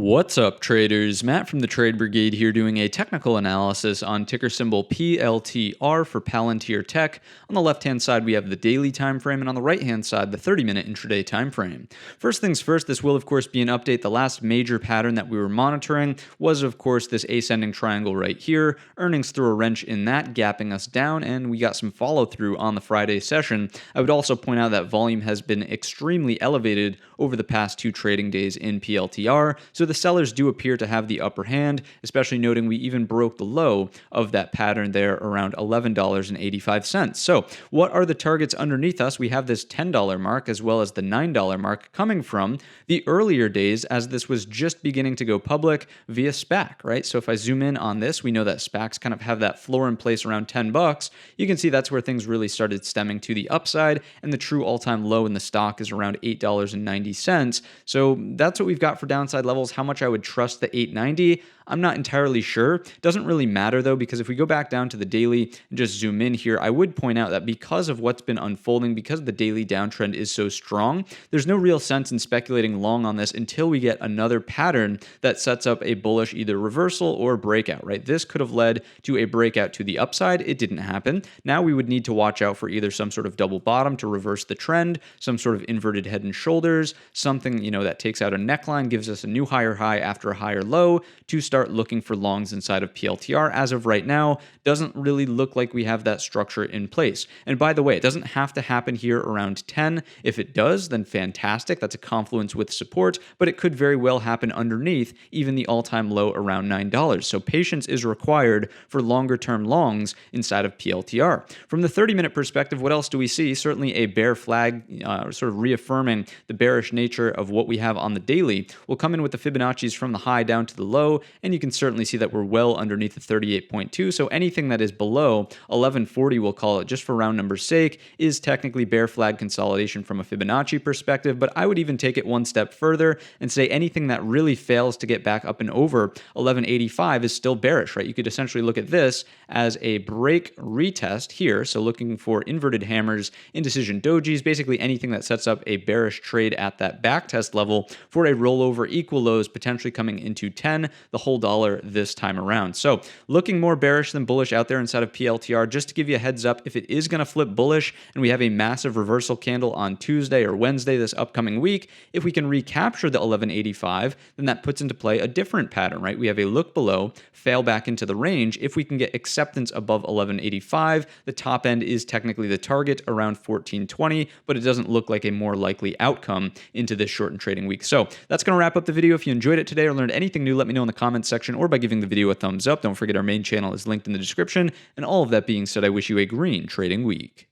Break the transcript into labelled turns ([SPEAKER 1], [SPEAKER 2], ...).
[SPEAKER 1] What's up, traders? Matt from the Trade Brigade here doing a technical analysis on ticker symbol PLTR for Palantir Tech. On the left-hand side, we have the daily time frame, and on the right-hand side, the 30-minute intraday time frame. First things first, this will, of course, be an update. The last major pattern that we were monitoring was, of course, this ascending triangle right here. Earnings threw a wrench in that, gapping us down, and we got some follow-through on the Friday session. I would also point out that volume has been extremely elevated over the past two trading days in PLTR, so the sellers do appear to have the upper hand, especially noting we even broke the low of that pattern there around $11.85. So what are the targets underneath us? We have this $10 mark as well as the $9 mark coming from the earlier days as this was just beginning to go public via SPAC, right? So if I zoom in on this, we know that SPACs kind of have that floor in place around $10. You can see that's where things really started stemming to the upside, and the true all-time low in the stock is around $8.90. So that's what we've got for downside levels. How much I would trust the 890, I'm not entirely sure. Doesn't really matter though, because if we go back down to the daily and just zoom in here, I would point out that because of what's been unfolding, because the daily downtrend is so strong, there's no real sense in speculating long on this until we get another pattern that sets up a bullish either reversal or breakout, right? This could have led to a breakout to the upside. It didn't happen. Now we would need to watch out for either some sort of double bottom to reverse the trend, some sort of inverted head and shoulders, something, that takes out a neckline, gives us a new higher high after a higher low to start looking for longs inside of PLTR. As of right now, doesn't really look like we have that structure in place. And by the way, it doesn't have to happen here around 10. If it does, then fantastic. That's a confluence with support, but it could very well happen underneath even the all-time low around $9. So patience is required for longer-term longs inside of PLTR. From the 30-minute perspective, what else do we see? Certainly a bear flag, sort of reaffirming the bearish nature of what we have on the daily. We'll come in with the Fibonacci's from the high down to the low, and you can certainly see that we're well underneath the 38.2. So anything that is below 1140, we'll call it just for round number's sake, is technically bear flag consolidation from a Fibonacci perspective. But I would even take it one step further and say anything that really fails to get back up and over 1185 is still bearish, right? You could essentially look at this as a break retest here. So looking for inverted hammers, indecision dojis, basically anything that sets up a bearish trade at that back test level for a rollover equal lows potentially coming into 10, the whole dollar this time around. So looking more bearish than bullish out there inside of PLTR. Just to give you a heads up, if it is going to flip bullish and we have a massive reversal candle on Tuesday or Wednesday this upcoming week, if we can recapture the 1185, then that puts into play a different pattern, right? We have a look below, fail back into the range. If we can get acceptance above 1185, the top end is technically the target around 1420, but it doesn't look like a more likely outcome into this shortened trading week. So that's going to wrap up the video. If you enjoyed it today or learned anything new, let me know in the comments section or by giving the video a thumbs up. Don't forget our main channel is linked in the description. And all of that being said, I wish you a green trading week.